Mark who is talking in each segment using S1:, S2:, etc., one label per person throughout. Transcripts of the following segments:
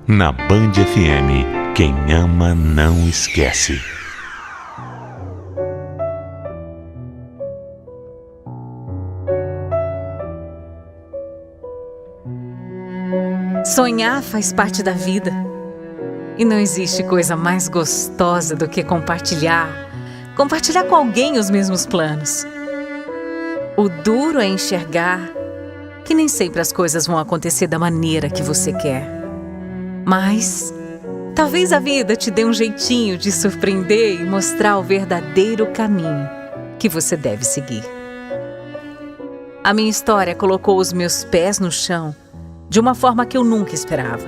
S1: Na Band FM, quem ama não esquece.
S2: Sonhar faz parte da vida. E não existe coisa mais gostosa do que compartilhar com alguém os mesmos planos. O duro é enxergar que nem sempre as coisas vão acontecer da maneira que você quer. Mas talvez a vida te dê um jeitinho de surpreender e mostrar o verdadeiro caminho que você deve seguir. A minha história colocou os meus pés no chão de uma forma que eu nunca esperava.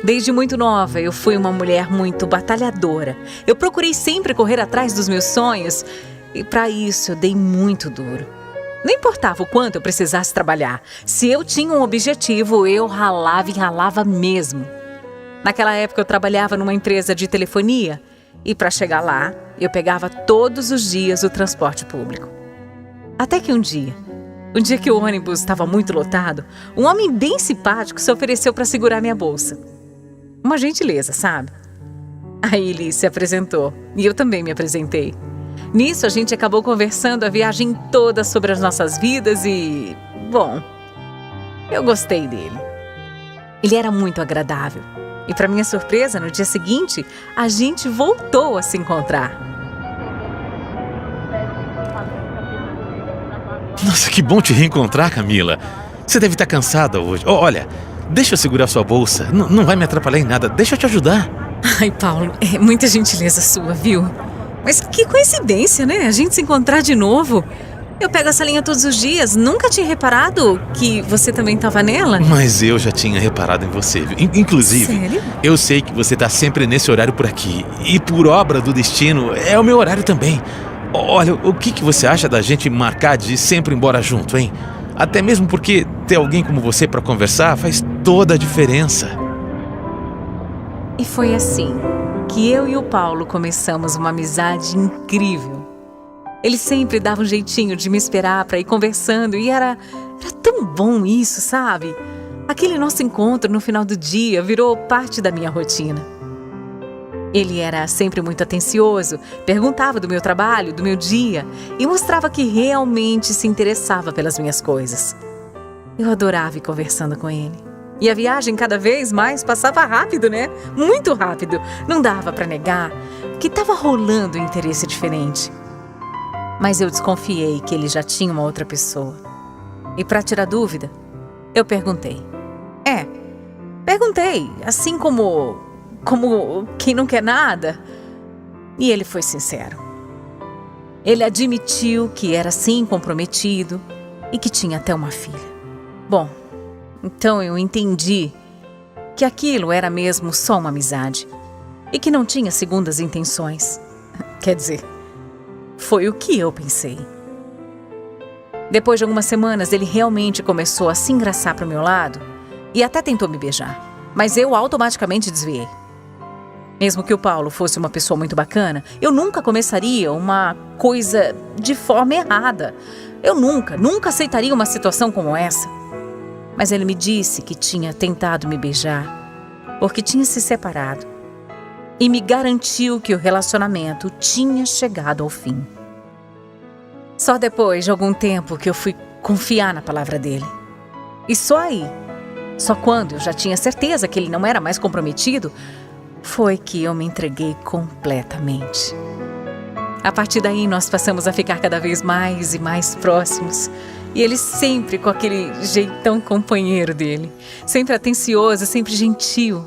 S2: Desde muito nova, eu fui uma mulher muito batalhadora. Eu procurei sempre correr atrás dos meus sonhos e para isso eu dei muito duro. Não importava o quanto eu precisasse trabalhar. Se eu tinha um objetivo, eu ralava e ralava mesmo. Naquela época eu trabalhava numa empresa de telefonia e para chegar lá, eu pegava todos os dias o transporte público. Até que um dia que o ônibus estava muito lotado, um homem bem simpático se ofereceu para segurar minha bolsa. Uma gentileza, sabe? Aí ele se apresentou e eu também me apresentei. Nisso a gente acabou conversando a viagem toda sobre as nossas vidas e... bom, eu gostei dele. Ele era muito agradável e para minha surpresa, no dia seguinte, a gente voltou a se encontrar.
S3: Nossa, que bom te reencontrar, Camila. Você deve estar cansada hoje. Olha, deixa eu segurar sua bolsa. Não vai me atrapalhar em nada. Deixa eu te ajudar.
S2: Ai, Paulo, é muita gentileza sua, viu? Mas que coincidência, né? A gente se encontrar de novo. Eu pego essa linha todos os dias. Nunca tinha reparado que você também estava nela?
S3: Mas eu já tinha reparado em você, viu? Inclusive,
S2: sério?
S3: Eu sei que você está sempre nesse horário por aqui. E por obra do destino, é o meu horário também. Olha, o que você acha da gente marcar de ir sempre embora junto, hein? Até mesmo porque ter alguém como você para conversar faz toda a diferença.
S2: E foi assim que eu e o Paulo começamos uma amizade incrível. Ele sempre dava um jeitinho de me esperar para ir conversando e era tão bom isso, sabe? Aquele nosso encontro no final do dia virou parte da minha rotina. Ele era sempre muito atencioso, perguntava do meu trabalho, do meu dia e mostrava que realmente se interessava pelas minhas coisas. Eu adorava ir conversando com ele. E a viagem cada vez mais passava rápido, né? Muito rápido. Não dava para negar que estava rolando um interesse diferente. Mas eu desconfiei que ele já tinha uma outra pessoa. E para tirar dúvida, eu perguntei. Perguntei, assim como quem não quer nada. E ele foi sincero. Ele admitiu que era sim comprometido e que tinha até uma filha. Bom, então eu entendi que aquilo era mesmo só uma amizade e que não tinha segundas intenções. Quer dizer, foi o que eu pensei. Depois de algumas semanas, ele realmente começou a se engraçar para o meu lado e até tentou me beijar, mas eu automaticamente desviei. Mesmo que o Paulo fosse uma pessoa muito bacana, eu nunca começaria uma coisa de forma errada. Eu nunca aceitaria uma situação como essa. Mas ele me disse que tinha tentado me beijar porque tinha se separado e me garantiu que o relacionamento tinha chegado ao fim. Só depois de algum tempo que eu fui confiar na palavra dele. E só quando eu já tinha certeza que ele não era mais comprometido, foi que eu me entreguei completamente. A partir daí, nós passamos a ficar cada vez mais e mais próximos. E ele sempre com aquele jeitão companheiro dele. Sempre atencioso, sempre gentil.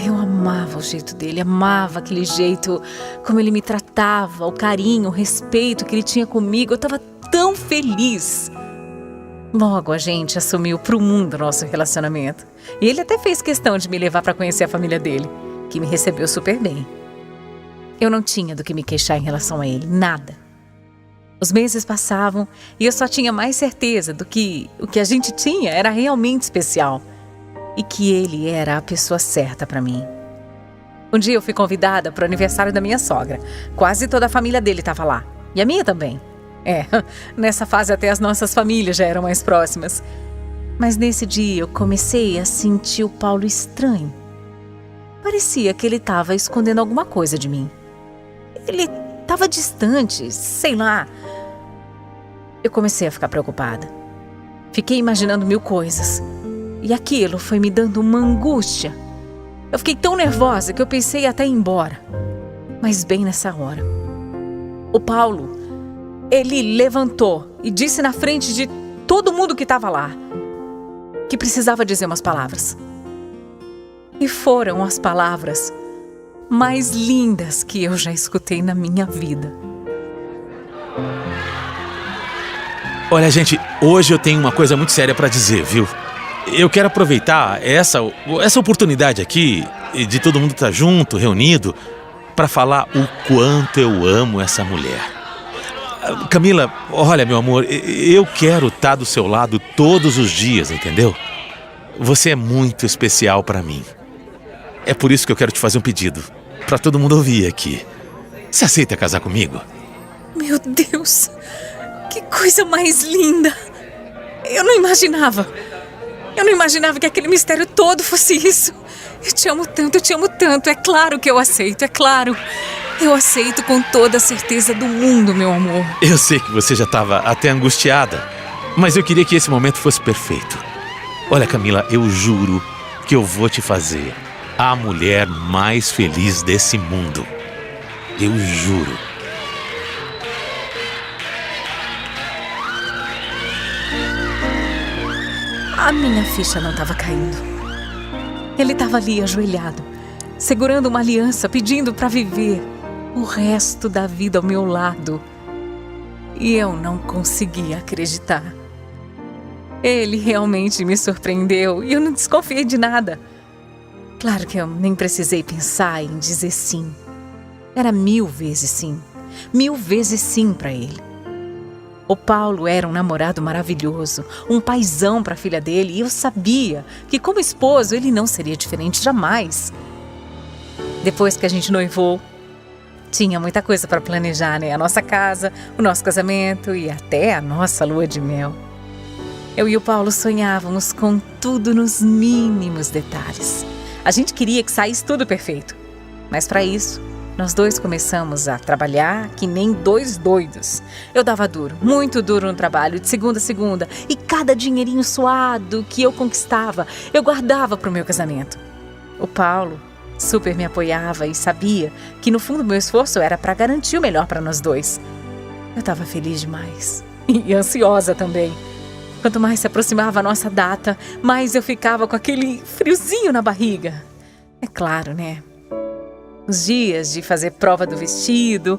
S2: Eu amava o jeito dele, amava aquele jeito, como ele me tratava, o carinho, o respeito que ele tinha comigo. Eu estava tão feliz. Logo a gente assumiu para o mundo nosso relacionamento. E ele até fez questão de me levar para conhecer a família dele, que me recebeu super bem. Eu não tinha do que me queixar em relação a ele, nada. Os meses passavam e eu só tinha mais certeza do que o que a gente tinha era realmente especial e que ele era a pessoa certa para mim. Um dia eu fui convidada para o aniversário da minha sogra. Quase toda a família dele estava lá. E a minha também. Nessa fase até as nossas famílias já eram mais próximas. Mas nesse dia eu comecei a sentir o Paulo estranho. Parecia que ele estava escondendo alguma coisa de mim. Ele estava distante, sei lá. Eu comecei a ficar preocupada. Fiquei imaginando mil coisas. E aquilo foi me dando uma angústia. Eu fiquei tão nervosa que eu pensei até ir embora. Mas bem nessa hora, o Paulo, ele levantou e disse na frente de todo mundo que estava lá que precisava dizer umas palavras. E foram as palavras mais lindas que eu já escutei na minha vida.
S3: Olha, gente, hoje eu tenho uma coisa muito séria pra dizer, viu? Eu quero aproveitar essa oportunidade aqui, de todo mundo estar junto, reunido, pra falar o quanto eu amo essa mulher. Camila, olha, meu amor, eu quero estar do seu lado todos os dias, entendeu? Você é muito especial pra mim. É por isso que eu quero te fazer um pedido, pra todo mundo ouvir aqui. Você aceita casar comigo?
S2: Meu Deus, que coisa mais linda! Eu não imaginava que aquele mistério todo fosse isso. Eu te amo tanto, é claro que eu aceito, é claro. Eu aceito com toda a certeza do mundo, meu amor.
S3: Eu sei que você já estava até angustiada, mas eu queria que esse momento fosse perfeito. Olha, Camila, eu juro que eu vou te fazer a mulher mais feliz desse mundo. Eu juro.
S2: A minha ficha não estava caindo. Ele estava ali ajoelhado, segurando uma aliança, pedindo para viver o resto da vida ao meu lado. E eu não conseguia acreditar. Ele realmente me surpreendeu e eu não desconfiei de nada. Claro que eu nem precisei pensar em dizer sim. Era 1000 vezes sim. 1000 vezes sim para ele. O Paulo era um namorado maravilhoso, um paizão para a filha dele, e eu sabia que como esposo ele não seria diferente jamais. Depois que a gente noivou, tinha muita coisa para planejar, né? A nossa casa, o nosso casamento e até a nossa lua de mel. Eu e o Paulo sonhávamos com tudo nos mínimos detalhes. A gente queria que saísse tudo perfeito, mas para isso nós dois começamos a trabalhar que nem dois doidos. Eu dava duro, muito duro no trabalho, de segunda a segunda. E cada dinheirinho suado que eu conquistava, eu guardava para o meu casamento. O Paulo super me apoiava e sabia que no fundo meu esforço era para garantir o melhor para nós dois. Eu estava feliz demais e ansiosa também. Quanto mais se aproximava a nossa data, mais eu ficava com aquele friozinho na barriga. É claro, né? Os dias de fazer prova do vestido,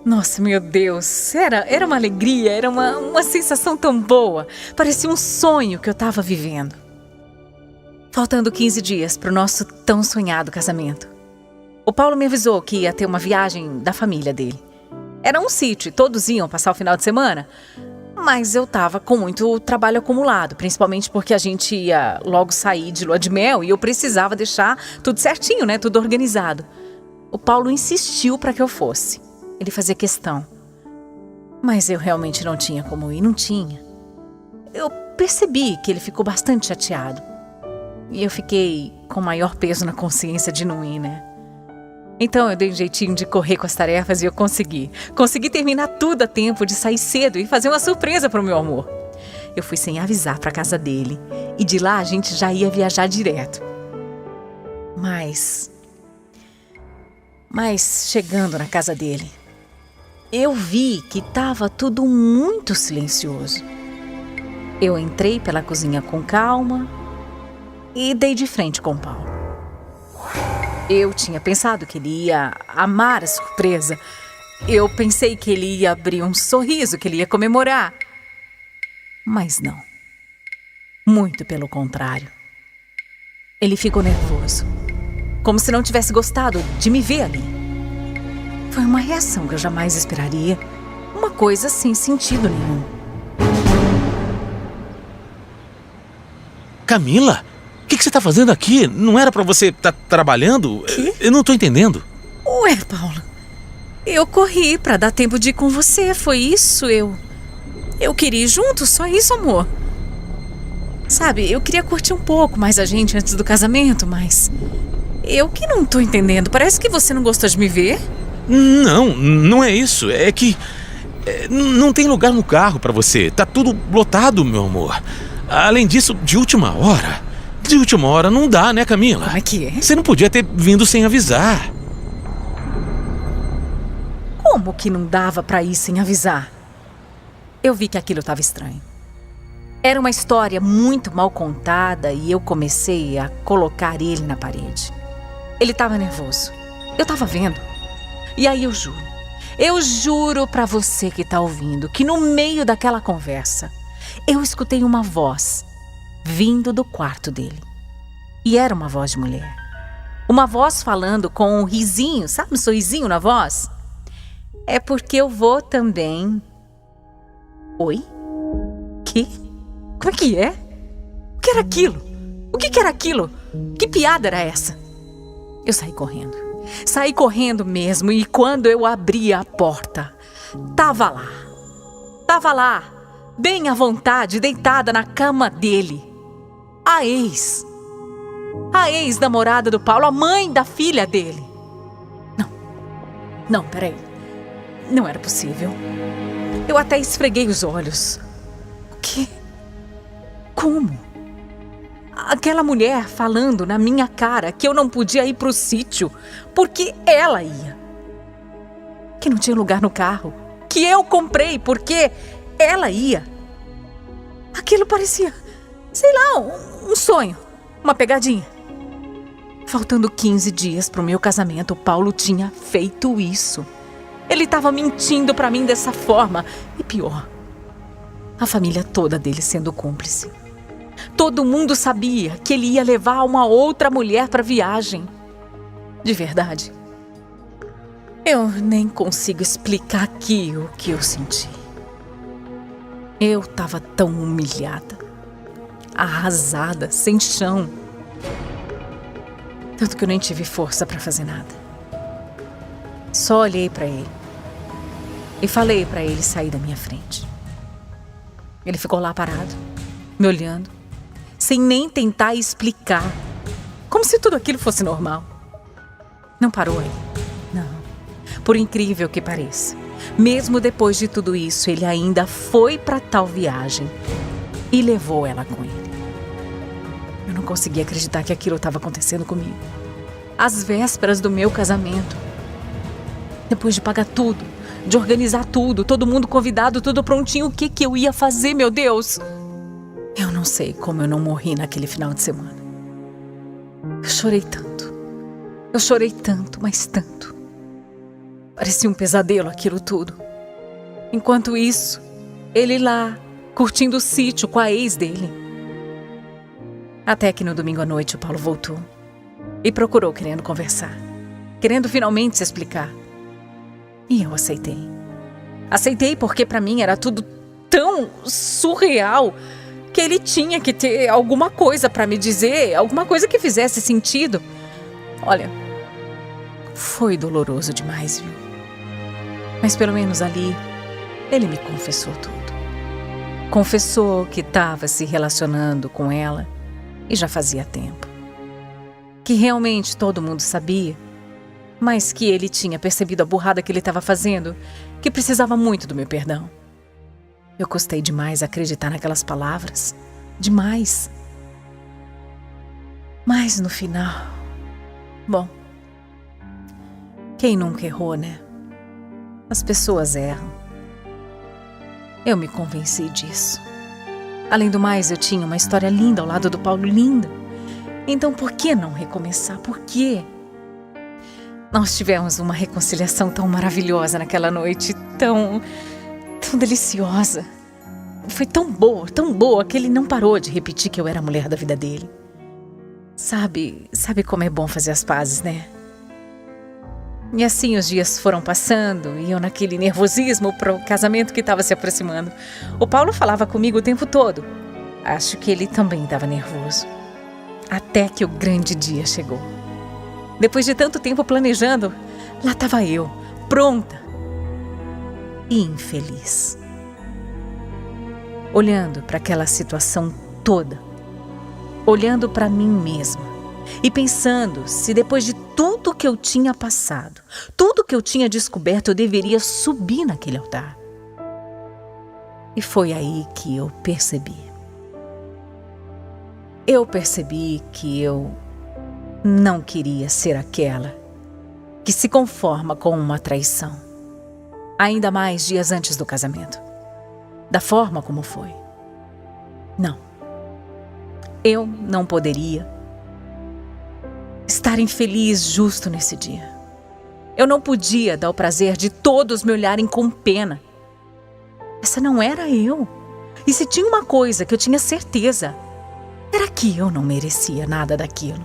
S2: nossa, meu Deus, era uma alegria, era uma sensação tão boa. Parecia um sonho que eu estava vivendo. Faltando 15 dias para o nosso tão sonhado casamento, o Paulo me avisou que ia ter uma viagem da família dele. Era um sítio, todos iam passar o final de semana, mas eu estava com muito trabalho acumulado, principalmente porque a gente ia logo sair de lua de mel e eu precisava deixar tudo certinho, né? Tudo organizado. O Paulo insistiu para que eu fosse. Ele fazia questão. Mas eu realmente não tinha como ir, não tinha. Eu percebi que ele ficou bastante chateado. E eu fiquei com maior peso na consciência de não ir, né? Então eu dei um jeitinho de correr com as tarefas e eu consegui. Consegui terminar tudo a tempo de sair cedo e fazer uma surpresa para o meu amor. Eu fui sem avisar para a casa dele. E de lá a gente já ia viajar direto. Mas chegando na casa dele, eu vi que estava tudo muito silencioso. Eu entrei pela cozinha com calma e dei de frente com o Paulo. Eu tinha pensado que ele ia amar a surpresa. Eu pensei que ele ia abrir um sorriso, que ele ia comemorar. Mas não. Muito pelo contrário. Ele ficou nervoso. Como se não tivesse gostado de me ver ali. Foi uma reação que eu jamais esperaria. Uma coisa sem sentido nenhum.
S3: Camila, o que você tá fazendo aqui? Não era pra você estar trabalhando?
S2: Que?
S3: Eu não tô entendendo.
S2: Ué, Paulo, eu corri pra dar tempo de ir com você, foi isso? Eu queria ir junto, só isso, amor. Sabe, eu queria curtir um pouco mais a gente antes do casamento, mas... eu que não tô entendendo. Parece que você não gostou de me ver.
S3: Não, não é isso. É que não tem lugar no carro pra você. Tá tudo lotado, meu amor. Além disso, de última hora não dá, né, Camila?
S2: Como é que é?
S3: Você não podia ter vindo sem avisar.
S2: Como que não dava pra ir sem avisar? Eu vi que aquilo estava estranho. Era uma história muito mal contada e eu comecei a colocar ele na parede. Ele estava nervoso. Eu estava vendo. E aí eu juro pra você que tá ouvindo, que no meio daquela conversa, eu escutei uma voz vindo do quarto dele. E era uma voz de mulher. Uma voz falando com um risinho, sabe, um sorrisinho na voz? É porque eu vou também. Oi? Que? Como é que é? O que era aquilo? O que era aquilo? Que piada era essa? Eu saí correndo. Saí correndo mesmo e quando eu abri a porta, tava lá, bem à vontade, deitada na cama dele. A ex-namorada do Paulo, a mãe da filha dele. Não, peraí. Não era possível. Eu até esfreguei os olhos. O quê? Como? Aquela mulher falando na minha cara que eu não podia ir pro sítio porque ela ia. Que não tinha lugar no carro. Que eu comprei porque ela ia. Aquilo parecia, sei lá, um sonho. Uma pegadinha. Faltando 15 dias pro meu casamento, o Paulo tinha feito isso. Ele estava mentindo pra mim dessa forma. E pior, a família toda dele sendo cúmplice. Todo mundo sabia que ele ia levar uma outra mulher pra viagem. De verdade, eu nem consigo explicar aqui o que eu senti. Eu estava tão humilhada, arrasada, sem chão. Tanto que eu nem tive força pra fazer nada. Só olhei pra ele e falei pra ele sair da minha frente. Ele ficou lá parado, me olhando, sem nem tentar explicar, como se tudo aquilo fosse normal. Não parou aí, não. Por incrível que pareça, mesmo depois de tudo isso, ele ainda foi pra tal viagem e levou ela com ele. Eu não conseguia acreditar que aquilo estava acontecendo comigo. Às vésperas do meu casamento. Depois de pagar tudo, de organizar tudo, todo mundo convidado, tudo prontinho, o que eu ia fazer, meu Deus? Eu não sei como eu não morri naquele final de semana. Eu chorei tanto, mas tanto. Parecia um pesadelo aquilo tudo. Enquanto isso, ele lá, curtindo o sítio com a ex dele. Até que no domingo à noite o Paulo voltou e procurou querendo conversar, querendo finalmente se explicar. E eu aceitei. Aceitei porque pra mim era tudo tão surreal que ele tinha que ter alguma coisa pra me dizer, alguma coisa que fizesse sentido. Olha, foi doloroso demais, viu? Mas pelo menos ali, ele me confessou tudo. Confessou que estava se relacionando com ela e já fazia tempo. Que realmente todo mundo sabia, mas que ele tinha percebido a burrada que ele estava fazendo, que precisava muito do meu perdão. Eu custei demais acreditar naquelas palavras. Demais. Mas no final... Bom, quem nunca errou, né? As pessoas erram. Eu me convenci disso. Além do mais, eu tinha uma história linda ao lado do Paulo, linda. Então por que não recomeçar? Por quê? Nós tivemos uma reconciliação tão maravilhosa naquela noite, tão deliciosa. Foi tão boa, que ele não parou de repetir que eu era a mulher da vida dele. Sabe como é bom fazer as pazes, né? E assim os dias foram passando e eu naquele nervosismo pro casamento que estava se aproximando. O Paulo falava comigo o tempo todo. Acho que ele também estava nervoso. Até que o grande dia chegou. Depois de tanto tempo planejando, lá estava eu, pronta e infeliz. Olhando para aquela situação toda, olhando para mim mesma e pensando se depois de tudo que eu tinha passado, tudo que eu tinha descoberto, eu deveria subir naquele altar. E foi aí que eu percebi. Eu percebi que eu não queria ser aquela que se conforma com uma traição, ainda mais dias antes do casamento, da forma como foi. Não. Eu não poderia estar infeliz justo nesse dia. Eu não podia dar o prazer de todos me olharem com pena. Essa não era eu. E se tinha uma coisa que eu tinha certeza, era que eu não merecia nada daquilo.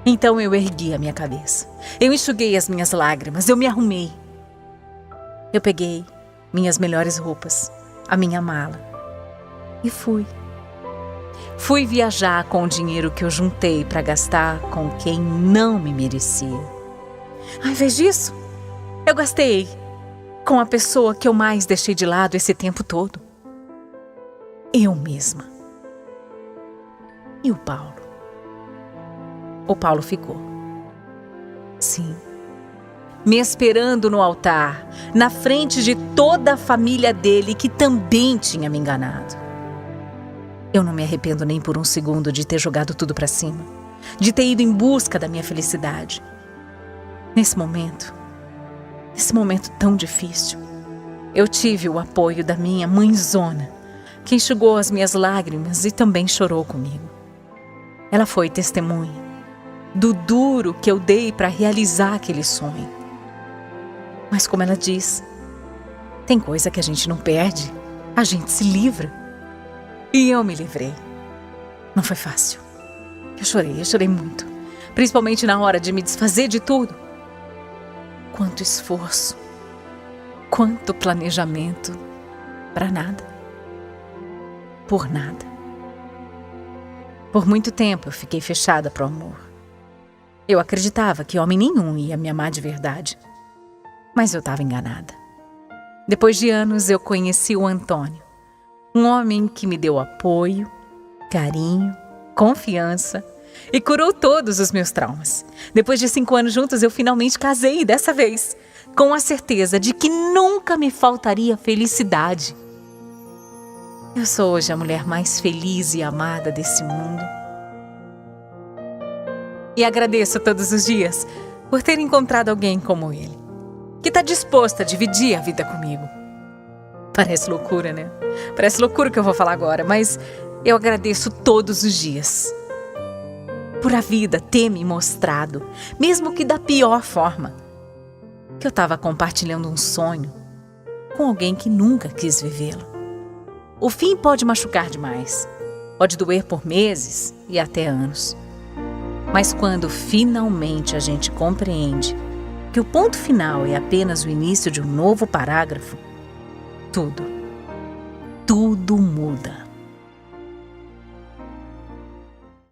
S2: Então eu ergui a minha cabeça. Eu enxuguei as minhas lágrimas. Eu me arrumei. Eu peguei minhas melhores roupas, a minha mala e fui. Fui viajar com o dinheiro que eu juntei para gastar com quem não me merecia. Ao invés disso, eu gastei com a pessoa que eu mais deixei de lado esse tempo todo. Eu mesma. E o Paulo? O Paulo ficou. Sim. Me esperando no altar, na frente de toda a família dele que também tinha me enganado. Eu não me arrependo nem por um segundo de ter jogado tudo para cima, de ter ido em busca da minha felicidade. Nesse momento tão difícil, eu tive o apoio da minha mãezona, que enxugou as minhas lágrimas e também chorou comigo. Ela foi testemunha do duro que eu dei para realizar aquele sonho. Mas como ela diz, tem coisa que a gente não perde, a gente se livra. E eu me livrei. Não foi fácil. Eu chorei muito. Principalmente na hora de me desfazer de tudo. Quanto esforço, quanto planejamento, para nada. Por nada. Por muito tempo eu fiquei fechada para o amor. Eu acreditava que homem nenhum ia me amar de verdade. Mas eu estava enganada. Depois de anos eu conheci o Antônio. Um homem que me deu apoio, carinho, confiança e curou todos os meus traumas. Depois de 5 anos juntos, eu finalmente casei, dessa vez, com a certeza de que nunca me faltaria felicidade. Eu sou hoje a mulher mais feliz e amada desse mundo. E agradeço todos os dias por ter encontrado alguém como ele, que está disposto a dividir a vida comigo. Parece loucura, né? Parece loucura o que eu vou falar agora, mas eu agradeço todos os dias por a vida ter me mostrado, mesmo que da pior forma, que eu estava compartilhando um sonho com alguém que nunca quis vivê-lo. O fim pode machucar demais, pode doer por meses e até anos. Mas quando finalmente a gente compreende que o ponto final é apenas o início de um novo parágrafo, tudo muda.